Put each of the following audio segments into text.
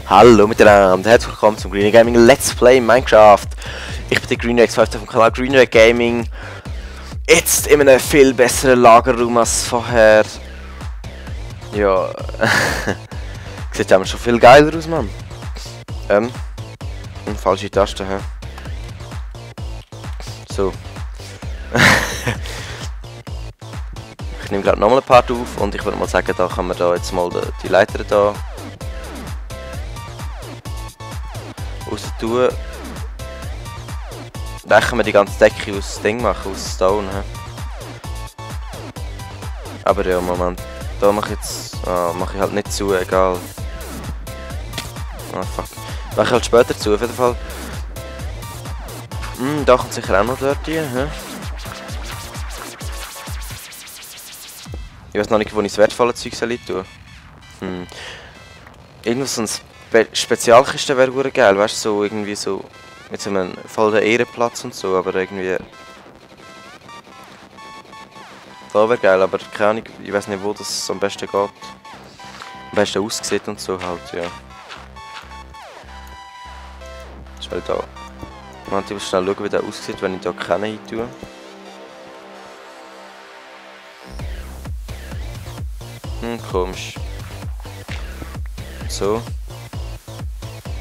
Hallo miteinander, herzlich willkommen zum Greener Gaming Let's Play Minecraft. Ich bin der Greener X5 vom Kanal Greener Gaming. Jetzt in einem viel besseren Lagerraum als vorher. Ja, sieht aber schon viel geiler aus, Mann. Falsche Taste, hä? So. Ich nehme gerade nochmal ein Part auf und ich würde mal sagen, da kann man da jetzt mal die Leiter da raus tun. Dann können wir die ganze Decke aus Ding machen, aus Stone. He? Aber ja, Moment. Da mache ich jetzt. Mache ich halt nicht zu, egal. Ah, fuck. Mache ich halt später zu, auf jeden Fall. Da kommt sicher auch noch dort rein. He? Ich weiß noch nicht, wo ich das wertvolle Zeug soll tun. Irgendwo so ein Spezialkiste wäre gut geil, weißt du, so irgendwie so mit so einem voll der Ehrenplatz und so, aber irgendwie. Da wäre geil, aber keine Ahnung, ich weiß nicht, wo das am besten geht. Am besten aussieht und so halt, ja. Ich will da. Ich muss schnell schauen, wie der aussieht, wenn ich da keine rein tue. Komisch. So.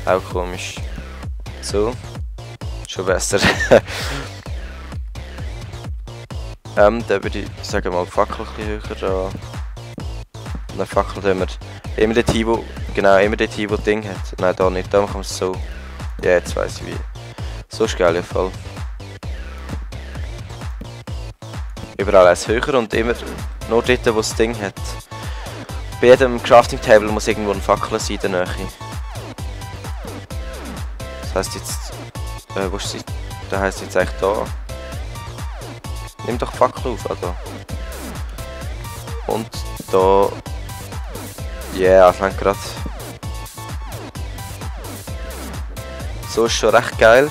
Auch komisch. So. Schon besser. Dann würde ich sagen mal die Fackel ein bisschen höher da. Eine Fackel tun wir immer dort hin, wo, genau, immer dort hin, wo das Ding hat. Nein, da nicht, da machen wir es so. Ja, jetzt weiss ich wie. So ist geil, auf jeden Fall. Überall eins höher und immer nur dort, wo das Ding hat. Bei jedem Crafting Table muss irgendwo eine Fackel sein in der Nähe. Das heisst jetzt. Wo ist sie? Das heisst jetzt eigentlich da. Nimm doch die Fackel auf, da. Und da. Ja, yeah, ich meine gerade. So ist schon recht geil.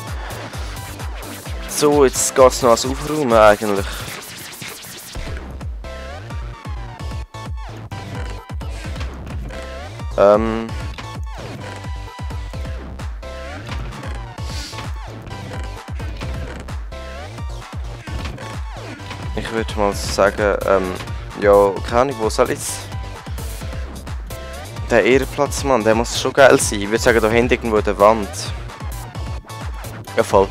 So, jetzt geht es noch ans Aufräumen eigentlich. Ich würde mal sagen, ja, keine Ahnung, wo soll jetzt der Ehrenplatz, Mann, der muss schon geil sein. Ich würde sagen, da hinten irgendwo an der Wand. Ja, voll.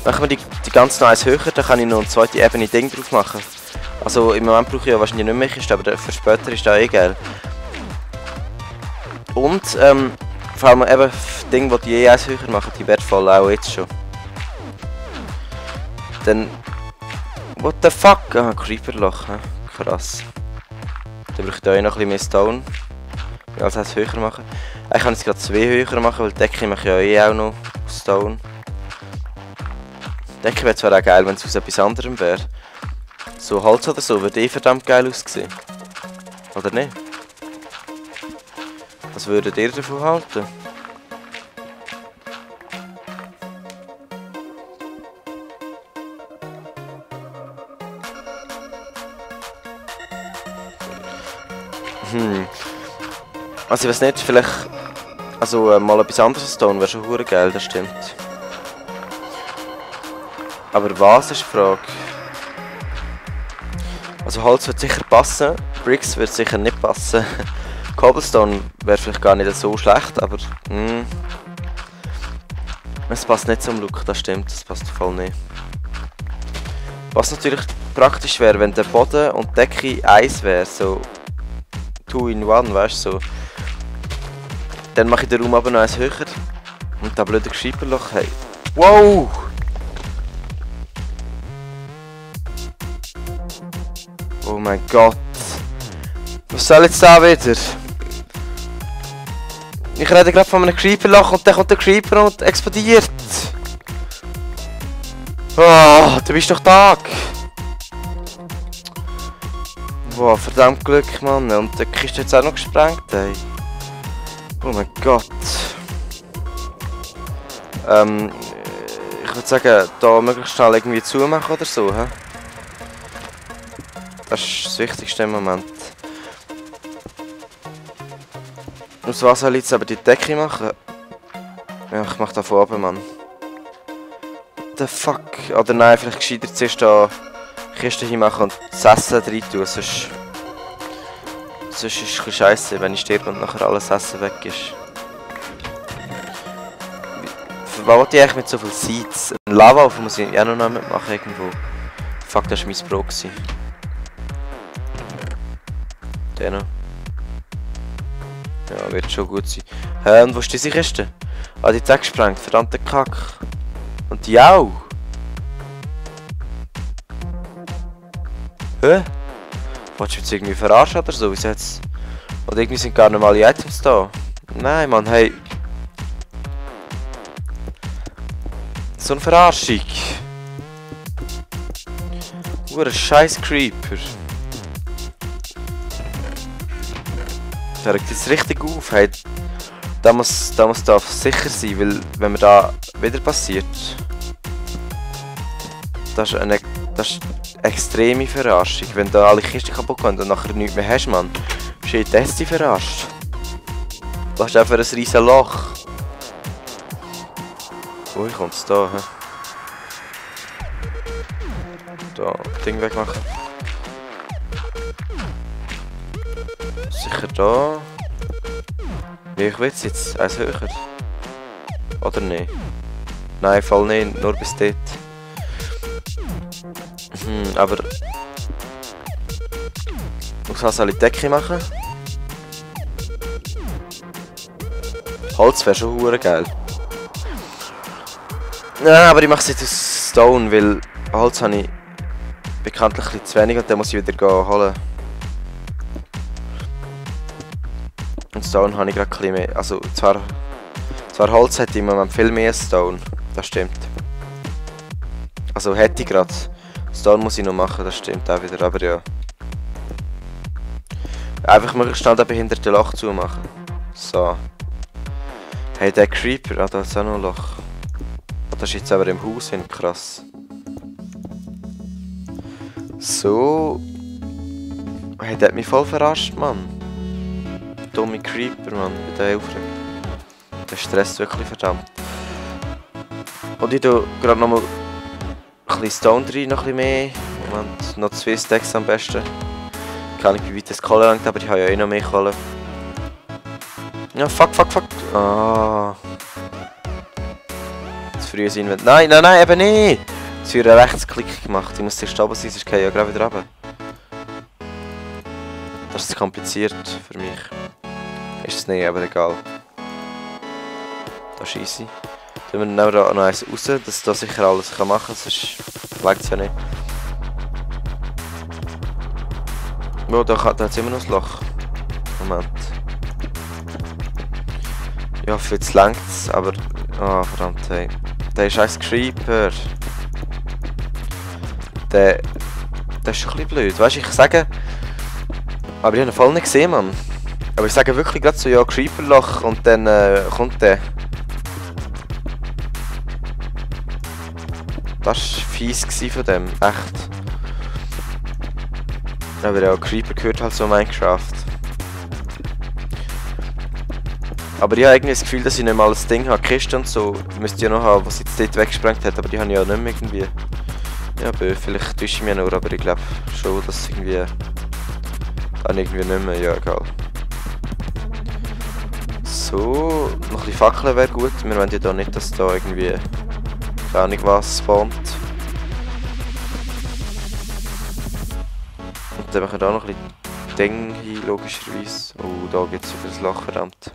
Machen wir die ganze eins höher, dann kann ich noch eine zweite Ebene Ding drauf machen. Also im Moment brauche ich ja wahrscheinlich nicht mehr Kiste, aber für später ist das eh geil. Und vor allem eben Dinge, die die eins höher machen, die wertvoll auch jetzt schon. Dann. What the fuck? Ah, Creeperloch, krass. Dann brauche ich da noch ein bisschen mehr Stone. Also eins höher machen. Ich kann jetzt gerade zwei höher machen, weil die Decke mache ich ja eh auch noch aus Stone. Die Decke wäre zwar auch geil, wenn es aus etwas anderem wäre. So Holz oder so würde eh verdammt geil aussehen. Oder nicht? Was würdet ihr davon halten? Also ich weiß nicht, vielleicht. Also mal etwas anderes als Stone wäre schon hure geil, das stimmt. Aber was ist die Frage? Also Holz wird sicher passen, Bricks wird sicher nicht passen. Cobblestone wäre vielleicht gar nicht so schlecht, aber es passt nicht zum Look, das stimmt, das passt voll nicht. Was natürlich praktisch wäre, wenn der Boden und die Decke eins wäre, so 2 in 1, weißt du, so. Dann mache ich den Raum aber noch eins höher und da blöde Creeperloch, hey. Wow! Oh mein Gott! Was soll jetzt da wieder? Ich rede gerade von einem Creeperloch und dann kommt der Creeper und explodiert. Oh, du bist doch Tag. Wow, verdammt Glück, Mann. Und der Kiste jetzt auch noch gesprengt, ey. Oh mein Gott. Ich würde sagen, da möglichst schnell irgendwie zumachen oder so, hä? Das ist das Wichtigste im Moment. Aus was soll ich jetzt aber die Decke machen? Ja, ich mach da von oben, Mann. What the fuck? Oder nein, vielleicht gescheiter zuerst da Kiste hinmachen und das Essen rein tun, sonst ist es ein bisschen scheisse, wenn ich sterbe und nachher alles Essen weg ist. Was wollte ich eigentlich mit so viel Seeds? Ein Lava muss ich auch noch mitmachen irgendwo. Fuck, das war mein Bro. Der noch. Ja, wird schon gut sein. Und wo ist diese Kiste? Ah, die hat weggesprengt, verdammte Kack. Und die auch. Hä? Wolltest du jetzt irgendwie verarschen oder so? Wieso jetzt? Oder irgendwie sind gar nicht alle Items da. Nein, Mann, hey. So eine Verarschung. Ein scheiß Creeper. Der regt jetzt richtig auf. Hey, da muss sicher sein, weil wenn mir da wieder passiert. Das ist eine extreme Verarschung. Wenn da alle Kisten kaputt gehen und nachher nichts mehr hast, Mann. Shit, das ist die verarscht. Was ist einfach ein riesen Loch? Ui, kommt's da, hä? Da, Ding wegmachen. Sicher da. Wie ich will es jetzt? Eins höher? Oder nicht? Nein, voll nicht, nur bis dort. Aber... Ich muss also die Decke machen. Holz wäre schon hure geil. Ja, aber ich mache es jetzt aus Stone, weil Holz habe ich bekanntlich ein bisschen zu wenig und dann muss ich wieder holen. Und Stone habe ich gerade ein bisschen mehr. Also zwar Holz hätte ich im Moment viel mehr Stone, das stimmt. Also hätte ich gerade. Stone muss ich noch machen, das stimmt auch wieder, aber ja. Einfach möglichst schnell den behinderten Loch zumachen. So. Hey, der Creeper, ah, da ist auch noch ein Loch. Oh, das ist jetzt aber im Haus hin, krass. So. Hey, der hat mich voll verarscht, Mann. Dumme Creeper, Mann, ich bin da aufgeregt. Der stresst wirklich verdammt. Und ich tue gerade nochmal ein bisschen Stone rein, noch ein bisschen mehr. Moment, noch 2 Stacks am besten. Kann ich, wie weit das Kohle langt, aber ich habe ja eh noch mehr Kohle. Ja, fuck. Ah. Zu früh sein, wenn... Nein, eben nicht! Jetzt habe ich einen Rechtsklick gemacht. Ich muss zuerst oben sein, sonst gehe ich ja gerade wieder runter. Das ist zu kompliziert für mich. Ist es nicht, aber egal. Das ist easy. Dann nehmen wir da noch eins raus, dass da sicher alles machen kann, sonst legt es ja nicht. Oh, da hat es immer noch ein Loch. Moment. Ja, für jetzt längt es, aber... Ah, verdammt, hey. Der ist ein Creeper. Der ist schon ein bisschen blöd. Weißt du, ich sage... Aber ich habe ihn voll nicht gesehen, Mann. Aber ich sage wirklich gerade so, ja, Creeper-Loch und dann kommt der. Das war fies von dem, echt. Aber ja, Creeper gehört halt so Minecraft. Aber ich habe irgendwie das Gefühl, dass ich nicht mal das Ding habe. Kiste und so müsste ich ja noch haben, was jetzt dort weggesprengt hat, aber die habe ich ja nicht mehr irgendwie. Ja, aber vielleicht täusche ich mich nur, aber ich glaube schon, dass irgendwie... Dann irgendwie nicht mehr, ja egal. So, noch ein bisschen Fackeln wäre gut. Wir wollen ja da nicht, dass da irgendwie... Keine Ahnung was spawnt. Und dann machen wir da noch ein bisschen Ding hin, logischerweise. Oh, da gibt es wieder das Loch, verdammt.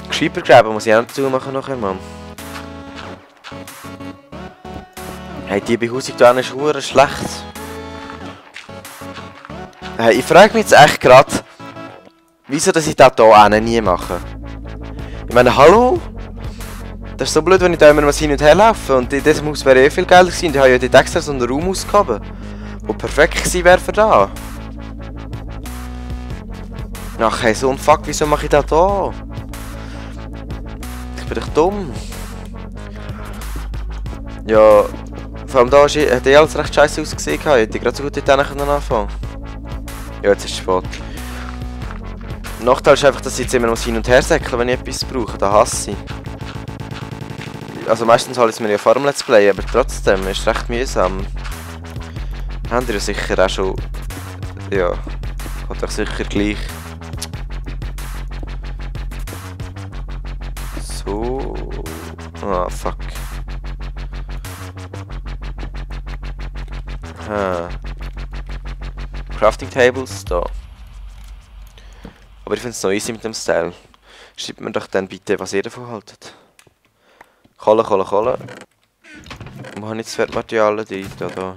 Creeper-Gräben muss ich auch dazu machen nachher, Mann. Hey, die Behausung da ist verdammt schlecht. Hey, ich frage mich jetzt echt gerade, wieso dass ich das hier nie mache. Ich meine, hallo? Das ist so blöd, wenn ich da immer was hin und her laufe. Und in diesem Haus wäre eh viel geiler gewesen. Ich habe ja dort extra so einen Raum ausgehoben, der perfekt gewesen wäre für da. Ach hey, so ein Fuck, wieso mache ich das hier? Ich bin doch dumm. Ja, vor allem da hat alles recht scheiße ausgesehen. Ich hätte gerade so gut dort anfangen können. Ja, jetzt ist es spät. Der Nachteil ist einfach, dass ich jetzt immer hin und her säckle, wenn ich etwas brauche. Das hasse ich. Also meistens hole ich es mir ja vor dem Let's Play, aber trotzdem ist es recht mühsam. Habt ihr ja sicher auch schon... Ja, hat euch sicher gleich. So... Ah, fuck. Crafting Tables, da. Aber ich finde es noch easy mit dem Style. Schreibt mir doch dann bitte, was ihr davon haltet. Kohle, Kohle, Kohle. Wo habe ich jetzt Wertmaterialien? Die da.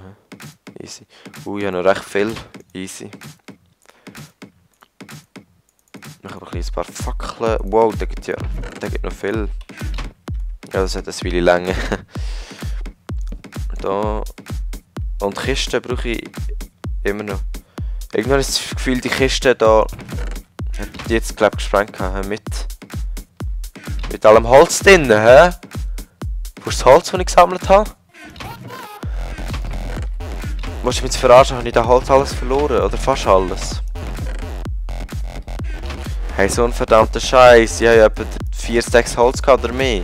Easy. Ich habe noch recht viel. Easy. Ich habe ein paar Fackeln. Wow, da gibt noch viel. Ja, das hat eine Weile Länge. Da. Und Kisten brauche ich immer noch. Irgendwann ist das Gefühl, die Kiste da hat die jetzt, glaube ich, gesprengt mit allem Holz drin, hä? Wo ist das Holz, das ich gesammelt habe? Musst du mich jetzt verarschen, habe ich das Holz alles verloren? Oder fast alles? Hey, so ein verdammter Scheiß. Ich habe ja etwa 4 Stacks Holz gehabt oder mehr.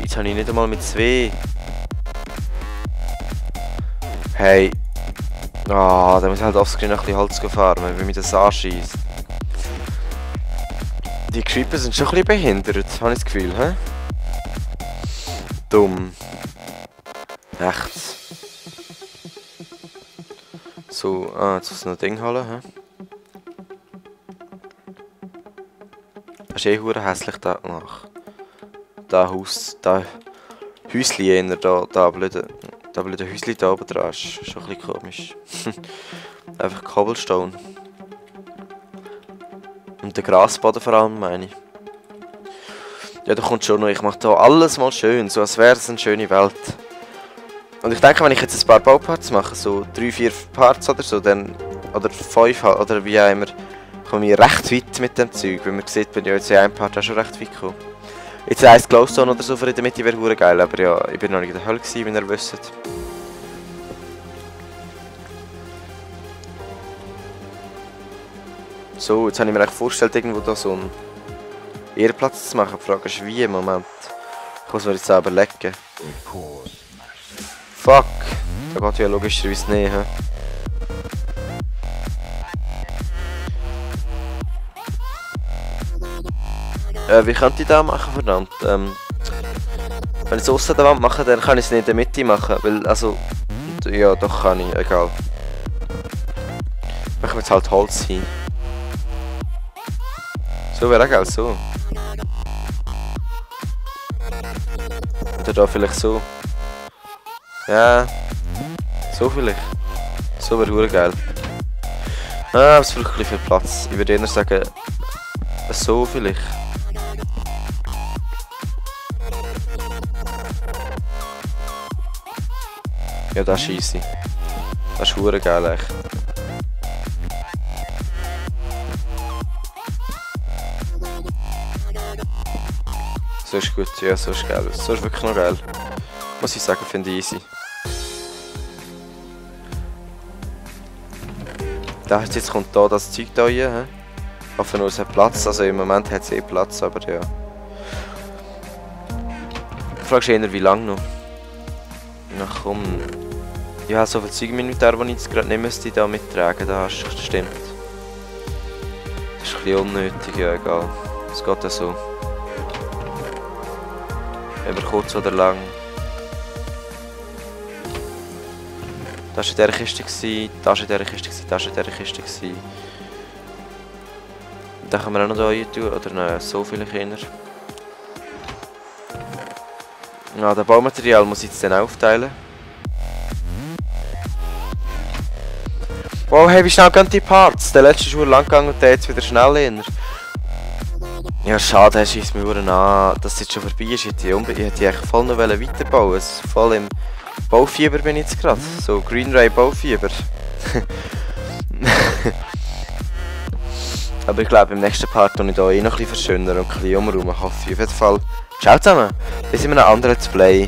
Jetzt habe ich nicht einmal mit 2. Hey. Ah, da muss ich halt offscreen noch ein bisschen Holz farmen, weil mich das anschießt. Die Creeper sind schon ein bisschen behindert, habe ich das Gefühl, hä? Dumm. Echt. So, jetzt muss ich noch ein Ding holen, hä? Das ist eh hure hässlich da nach. Da Haus, da Häusli eher, da blöde Häusli da oben dran ist schon ein bisschen komisch. Einfach Cobblestone. Und der Grasboden vor allem, meine ich. Ja, da kommt schon noch, ich mache da alles mal schön, so als wäre es eine schöne Welt. Und ich denke, wenn ich jetzt ein paar Bauparts mache, so 3, 4 Parts oder so, dann, oder 5 oder wie auch immer, komme ich recht weit mit dem Zeug. Wie man sieht, bin ich jetzt in einem Part auch schon recht weit gekommen. Jetzt heisst Glowstone oder so für in der Mitte wäre hure geil, aber ja, ich bin noch nicht in der Hölle gewesen, wie ihr wisst. So, jetzt habe ich mir echt vorgestellt, irgendwo da so einen Ehrenplatz zu machen. Die Frage ist wie im Moment. Ich muss mir jetzt selber lecken. Fuck! Da geht ja logischerweise nicht, hä? Wie könnte ich das machen, verdammt? Wenn ich es ausser der Wand mache, dann kann ich es nicht in der Mitte machen, weil, also... Ja, doch kann ich, egal. Machen wir jetzt halt Holz hin. So wäre auch geil, so. Oder da vielleicht so. Ja. So vielleicht. So wäre hure geil. Ah, es braucht ein bisschen viel Platz. Ich würde eher sagen... So vielleicht. Ja, das ist easy. Das ist hure geil, echt. So ist gut, ja, so ist geil. So ist wirklich noch geil. Muss ich sagen, finde ich easy. Da jetzt kommt da das Zeug da rein. Ich hoffe nur, es hat Platz. Also im Moment hat es eh Platz, aber ja. Du fragst eher, wie lange noch? Na komm. Ja, so viel Zeug im Inventar, die ich jetzt gerade nicht müsste da mittragen. Das stimmt. Das ist ein bisschen unnötig, ja egal. Es geht ja so. Über kurz oder lang. Das war in dieser Kiste, das war in dieser Kiste, das war in dieser Kiste. Da können wir auch noch hier tun, oder nein, so viele Kinder. Ja, das Baumaterial muss ich jetzt dann aufteilen. Wow, hey, wie schnell gehen die Parts? Der letzte ist schon lang gegangen und der jetzt wieder schnell hin. Ja, schade, er schießt mir an, dass es jetzt schon vorbei ist. Ich hätte eigentlich voll noch weiterbauen. Voll im Baufieber bin ich jetzt gerade. So, Green Ray Baufieber. Aber ich glaube, im nächsten Part tue ich hier noch ein bisschen verschönern und ein bisschen umräumen. Hoffe ich auf jeden Fall. Ciao zusammen, bis in einem anderen Let's Play.